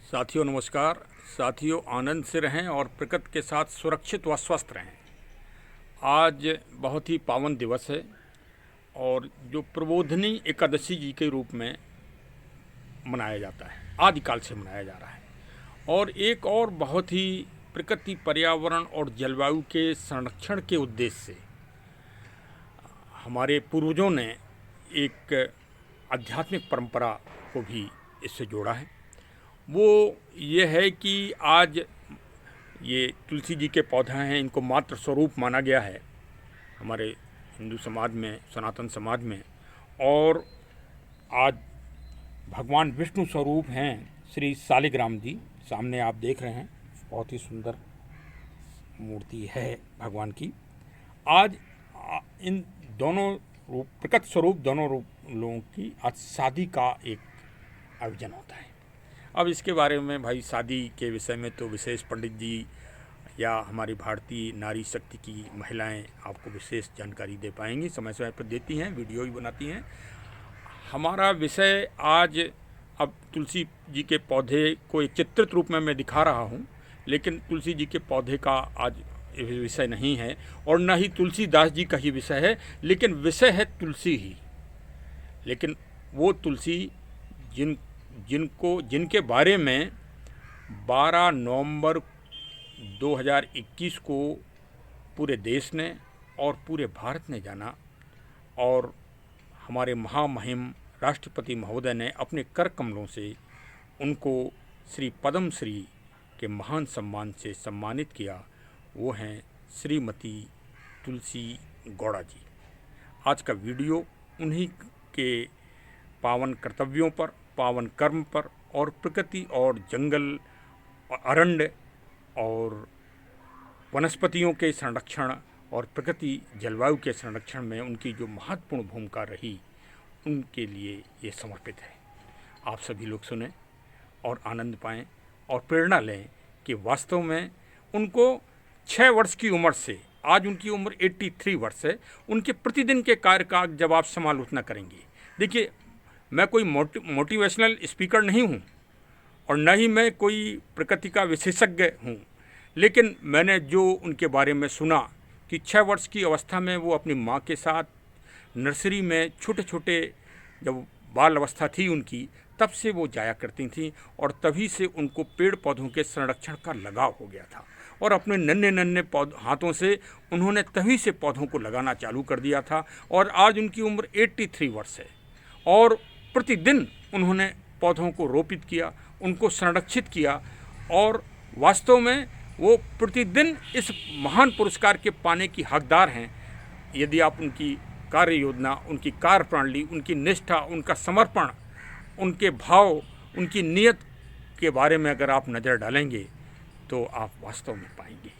साथियों नमस्कार। साथियों आनंद से रहें और प्रकृति के साथ सुरक्षित व स्वस्थ रहें। आज बहुत ही पावन दिवस है और जो प्रबोधिनी एकादशी जी के रूप में मनाया जाता है, आदिकाल से मनाया जा रहा है। और एक और बहुत ही प्रकृति, पर्यावरण और जलवायु के संरक्षण के उद्देश्य से हमारे पूर्वजों ने एक आध्यात्मिक परंपरा को भी इससे जोड़ा है। वो ये है कि आज ये तुलसी जी के पौधे हैं, इनको मात्र स्वरूप माना गया है हमारे हिंदू समाज में, सनातन समाज में। और आज भगवान विष्णु स्वरूप हैं श्री शालिग्राम जी, सामने आप देख रहे हैं, बहुत ही सुंदर मूर्ति है भगवान की। आज इन दोनों रूप, प्रकट स्वरूप दोनों रूप लोगों की आज शादी का एक आयोजन होता है। अब इसके बारे में भाई शादी के विषय में तो विशेष पंडित जी या हमारी भारतीय नारी शक्ति की महिलाएं आपको विशेष जानकारी दे पाएंगी, समय समय पर देती हैं, वीडियो भी बनाती हैं। हमारा विषय आज अब तुलसी जी के पौधे को एक चित्रित रूप में मैं दिखा रहा हूं, लेकिन तुलसी जी के पौधे का आज विषय नहीं है और न ही तुलसीदास जी का ही विषय है, लेकिन विषय है तुलसी ही। लेकिन वो तुलसी जिनके बारे में 12 नवंबर 2021 को पूरे देश ने और पूरे भारत ने जाना और हमारे महामहिम राष्ट्रपति महोदय ने अपने कर कमलों से उनको श्री पद्म श्री के महान सम्मान से सम्मानित किया। वो हैं श्रीमती तुलसी गौड़ा जी। आज का वीडियो उन्हीं के पावन कर्तव्यों पर, पावन कर्म पर और प्रकृति और जंगल, अरण्य और वनस्पतियों के संरक्षण और प्रकृति जलवायु के संरक्षण में उनकी जो महत्वपूर्ण भूमिका रही, उनके लिए ये समर्पित है। आप सभी लोग सुने और आनंद पाएं और प्रेरणा लें कि वास्तव में उनको 6 वर्ष की उम्र से आज उनकी उम्र 83 वर्ष है। उनके प्रतिदिन के कार्य का जब आप समालोचना करेंगे, देखिए मैं कोई मोटिवेशनल स्पीकर नहीं हूँ और न ही मैं कोई प्रकृति का विशेषज्ञ हूँ, लेकिन मैंने जो उनके बारे में सुना कि 6 वर्ष की अवस्था में वो अपनी माँ के साथ नर्सरी में छोटे छोटे, जब बाल अवस्था थी उनकी, तब से वो जाया करती थीं और तभी से उनको पेड़ पौधों के संरक्षण का लगाव हो गया था और अपने नन्हे नन्हे हाथों से उन्होंने तभी से पौधों को लगाना चालू कर दिया था। और आज उनकी उम्र 83 वर्ष है और प्रतिदिन उन्होंने पौधों को रोपित किया, उनको संरक्षित किया और वास्तव में वो प्रतिदिन इस महान पुरस्कार के पाने की हकदार हैं। यदि आप उनकी कार्य योजना, उनकी कार्य प्रणाली, उनकी निष्ठा, उनका समर्पण, उनके भाव, उनकी नीयत के बारे में अगर आप नज़र डालेंगे तो आप वास्तव में पाएंगे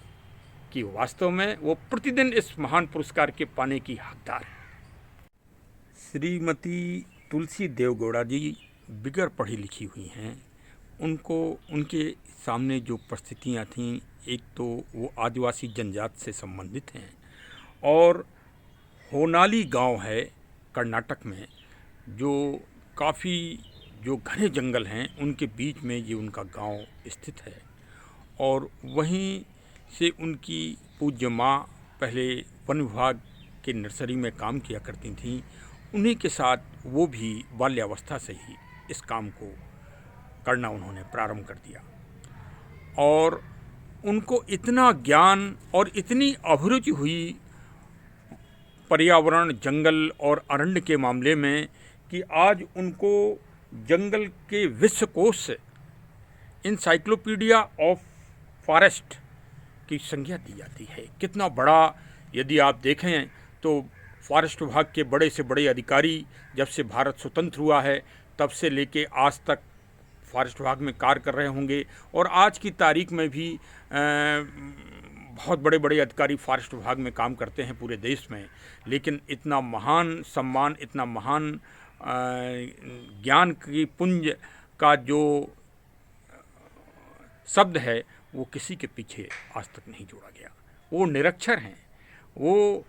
कि वास्तव में वो प्रतिदिन इस महान पुरस्कार के पाने की हकदार है। श्रीमती तुलसी देवगौड़ा जी बिगर पढ़ी लिखी हुई हैं। उनको उनके सामने जो परिस्थितियाँ थीं, एक तो वो आदिवासी जनजाति से संबंधित हैं और होनाली गांव है कर्नाटक में, जो काफ़ी जो घने जंगल हैं उनके बीच में ये उनका गांव स्थित है। और वहीं से उनकी पूज्य माँ पहले वन विभाग के नर्सरी में काम किया करती थीं। उन्हीं के साथ वो भी बाल्यावस्था से ही इस काम को करना उन्होंने प्रारंभ कर दिया और उनको इतना ज्ञान और इतनी अभिरुचि हुई पर्यावरण, जंगल और अरण्य के मामले में कि आज उनको जंगल के विश्वकोश से इंसाइक्लोपीडिया ऑफ फॉरेस्ट की संज्ञा दी जाती है। कितना बड़ा, यदि आप देखें तो फॉरेस्ट विभाग के बड़े से बड़े अधिकारी जब से भारत स्वतंत्र हुआ है तब से लेके आज तक फॉरेस्ट विभाग में कार्य कर रहे होंगे और आज की तारीख में भी बहुत बड़े बड़े अधिकारी फॉरेस्ट विभाग में काम करते हैं पूरे देश में। लेकिन इतना महान सम्मान, इतना महान ज्ञान की पुंज का जो शब्द है वो किसी के पीछे आज तक नहीं जोड़ा गया। वो निरक्षर हैं, वो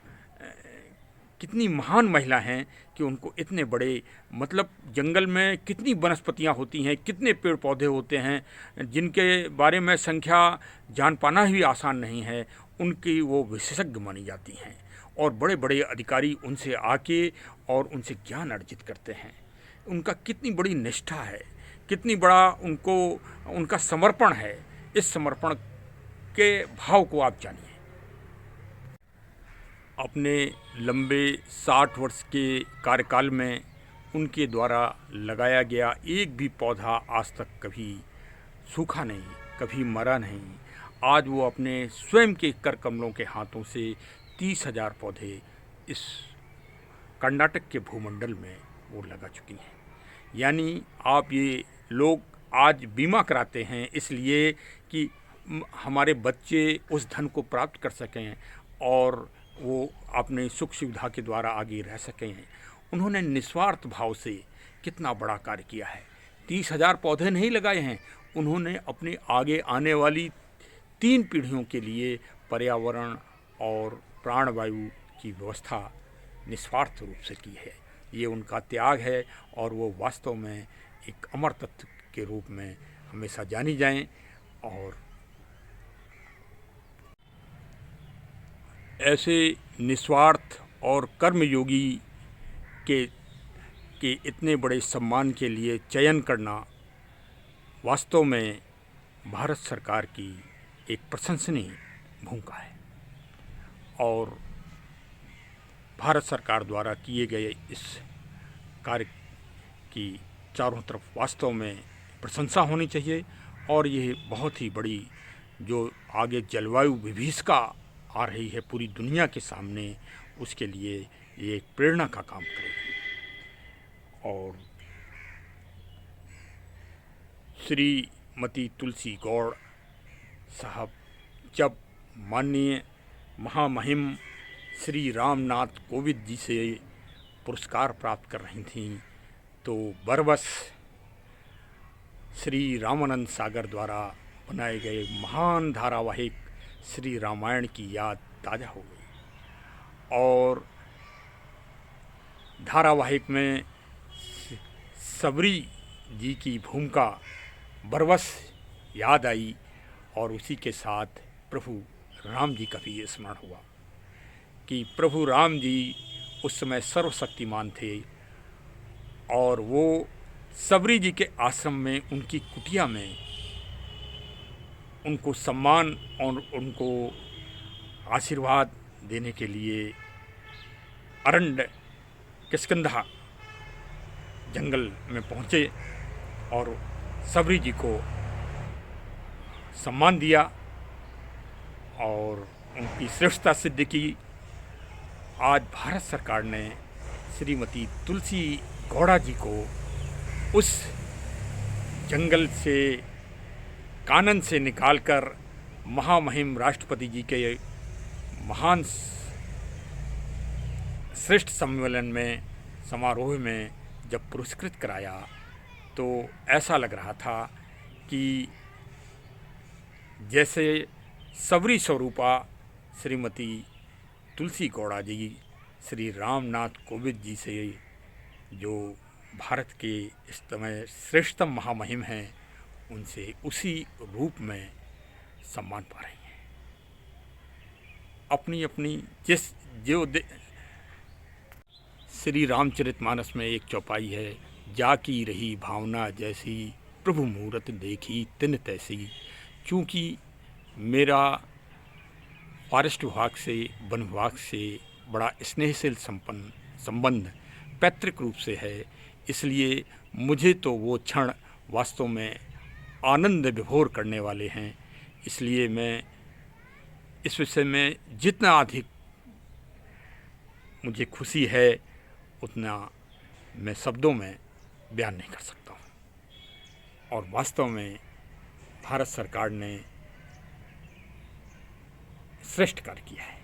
कितनी महान महिला हैं कि उनको इतने बड़े मतलब जंगल में कितनी वनस्पतियां होती हैं, कितने पेड़ पौधे होते हैं जिनके बारे में संख्या जान पाना ही आसान नहीं है, उनकी वो विशेषज्ञ मानी जाती हैं और बड़े बड़े अधिकारी उनसे आके और उनसे ज्ञान अर्जित करते हैं। उनका कितनी बड़ी निष्ठा है, कितनी बड़ा उनको उनका समर्पण है। इस समर्पण के भाव को आप जानिए। अपने लंबे 60 वर्ष के कार्यकाल में उनके द्वारा लगाया गया एक भी पौधा आज तक कभी सूखा नहीं, कभी मरा नहीं। आज वो अपने स्वयं के कर कमलों के हाथों से 30,000 पौधे इस कर्नाटक के भूमंडल में वो लगा चुकी हैं। यानी आप ये लोग आज बीमा कराते हैं इसलिए कि हमारे बच्चे उस धन को प्राप्त कर सकें और वो अपने सुख सुविधा के द्वारा आगे रह सकें। उन्होंने निस्वार्थ भाव से कितना बड़ा कार्य किया है। 30,000 पौधे नहीं लगाए हैं, उन्होंने अपने आगे आने वाली 3 पीढ़ियों के लिए पर्यावरण और प्राणवायु की व्यवस्था निस्वार्थ रूप से की है। ये उनका त्याग है और वो वास्तव में एक अमर तत्व के रूप में हमेशा जानी जाएं। और ऐसे निस्वार्थ और कर्मयोगी के इतने बड़े सम्मान के लिए चयन करना वास्तव में भारत सरकार की एक प्रशंसनीय भूमिका है और भारत सरकार द्वारा किए गए इस कार्य की चारों तरफ वास्तव में प्रशंसा होनी चाहिए। और ये बहुत ही बड़ी जो आगे जलवायु विभीषिका आ रही है पूरी दुनिया के सामने, उसके लिए ये एक प्रेरणा का काम करेगी। और श्रीमती तुलसी गौड़ साहब जब माननीय महामहिम श्री रामनाथ कोविंद जी से पुरस्कार प्राप्त कर रही थीं तो बरबस श्री रामानंद सागर द्वारा बनाए गए महान धारावाहिक श्री रामायण की याद ताज़ा हो गई और धारावाहिक में सबरी जी की भूमिका बरबस याद आई और उसी के साथ प्रभु राम जी का भी स्मरण हुआ कि प्रभु राम जी उस समय सर्वशक्तिमान थे और वो सबरी जी के आश्रम में उनकी कुटिया में उनको सम्मान और उनको आशीर्वाद देने के लिए अरण्य किष्किंधा जंगल में पहुँचे और सबरी जी को सम्मान दिया और उनकी श्रेष्ठता सिद्ध की। आज भारत सरकार ने श्रीमती तुलसी गौड़ा जी को उस जंगल से कानन से निकालकर महामहिम राष्ट्रपति जी के महान श्रेष्ठ सम्मेलन में समारोह में जब पुरस्कृत कराया तो ऐसा लग रहा था कि जैसे सबरी स्वरूपा श्रीमती तुलसी गौड़ा जी श्री रामनाथ कोविंद जी से जो भारत के इस समय श्रेष्ठतम महामहिम हैं उनसे उसी रूप में सम्मान पा रही हैं। अपनी अपनी श्री रामचरितमानस में एक चौपाई है, जाकी रही भावना जैसी प्रभु मूरत देखी तिन तैसी। चूँकि मेरा फॉरेस्ट विभाग से वन विभाग से बड़ा स्नेहशील संबंध पैतृक रूप से है, इसलिए मुझे तो वो क्षण वास्तव में आनंद विभोर करने वाले हैं। इसलिए मैं इस विषय में जितना अधिक मुझे खुशी है उतना मैं शब्दों में बयान नहीं कर सकता हूँ। और वास्तव में भारत सरकार ने श्रेष्ठ कार्य किया है।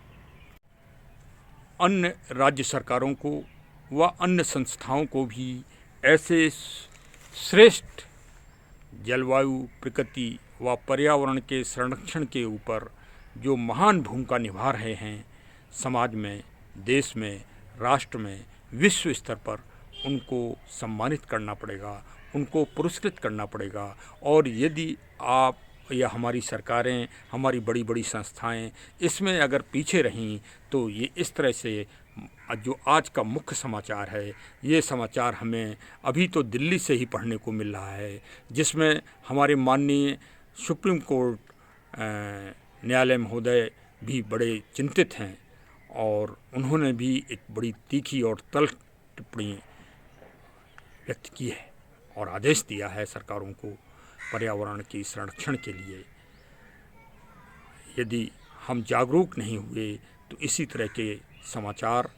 अन्य राज्य सरकारों को व अन्य संस्थाओं को भी ऐसे श्रेष्ठ जलवायु प्रकृति व पर्यावरण के संरक्षण के ऊपर जो महान भूमिका निभा रहे हैं, समाज में, देश में, राष्ट्र में, विश्व स्तर पर उनको सम्मानित करना पड़ेगा, उनको पुरस्कृत करना पड़ेगा। और यदि आप या हमारी सरकारें, हमारी बड़ी बड़ी संस्थाएं इसमें अगर पीछे रहीं तो ये इस तरह से जो आज का मुख्य समाचार है, ये समाचार हमें अभी तो दिल्ली से ही पढ़ने को मिल रहा है, जिसमें हमारे माननीय सुप्रीम कोर्ट न्यायालय महोदय भी बड़े चिंतित हैं और उन्होंने भी एक बड़ी तीखी और तल्ख टिप्पणी व्यक्त की है और आदेश दिया है सरकारों को पर्यावरण के संरक्षण के लिए। यदि हम जागरूक नहीं हुए तो इसी तरह के समाचार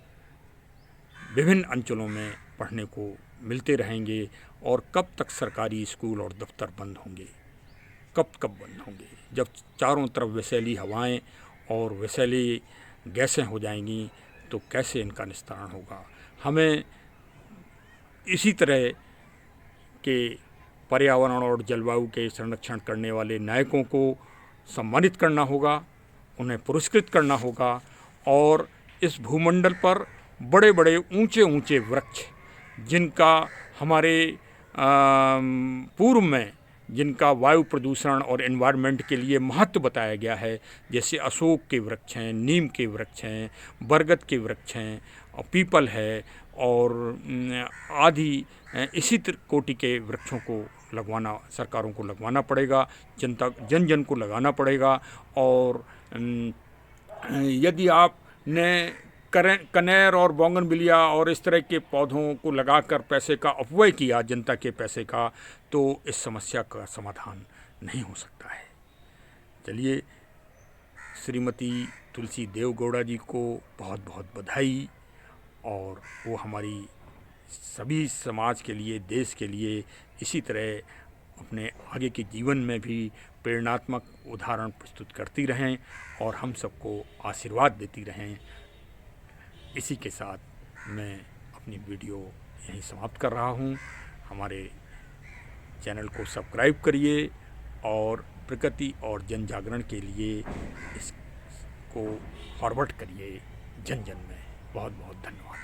विभिन्न अंचलों में पढ़ने को मिलते रहेंगे। और कब तक सरकारी स्कूल और दफ्तर बंद होंगे, कब बंद होंगे? जब चारों तरफ विषैली हवाएं और विषैली गैसें हो जाएंगी तो कैसे इनका निस्तारण होगा? हमें इसी तरह के पर्यावरण और जलवायु के संरक्षण करने वाले नायकों को सम्मानित करना होगा, उन्हें पुरस्कृत करना होगा। और इस भूमंडल पर बड़े बड़े ऊंचे ऊंचे वृक्ष जिनका हमारे पूर्व में जिनका वायु प्रदूषण और एनवायरनमेंट के लिए महत्व बताया गया है, जैसे अशोक के वृक्ष हैं, नीम के वृक्ष हैं, बरगद के वृक्ष हैं और पीपल है और आदि इसी कोटि के वृक्षों को लगवाना, सरकारों को लगवाना पड़ेगा, जन जन को लगाना पड़ेगा। और यदि आपने कनेर और बोगनविलिया और इस तरह के पौधों को लगाकर पैसे का अपव्यय किया, जनता के पैसे का, तो इस समस्या का समाधान नहीं हो सकता है। चलिए, श्रीमती तुलसी देवगौड़ा जी को बहुत बहुत बधाई। और वो हमारी सभी समाज के लिए, देश के लिए इसी तरह अपने आगे के जीवन में भी प्रेरणात्मक उदाहरण प्रस्तुत करती रहें और हम सबको आशीर्वाद देती रहें। इसी के साथ मैं अपनी वीडियो यहीं समाप्त कर रहा हूँ। हमारे चैनल को सब्सक्राइब करिए और प्रकृति और जन जागरण के लिए इसको फॉरवर्ड करिए जन जन में। बहुत बहुत धन्यवाद।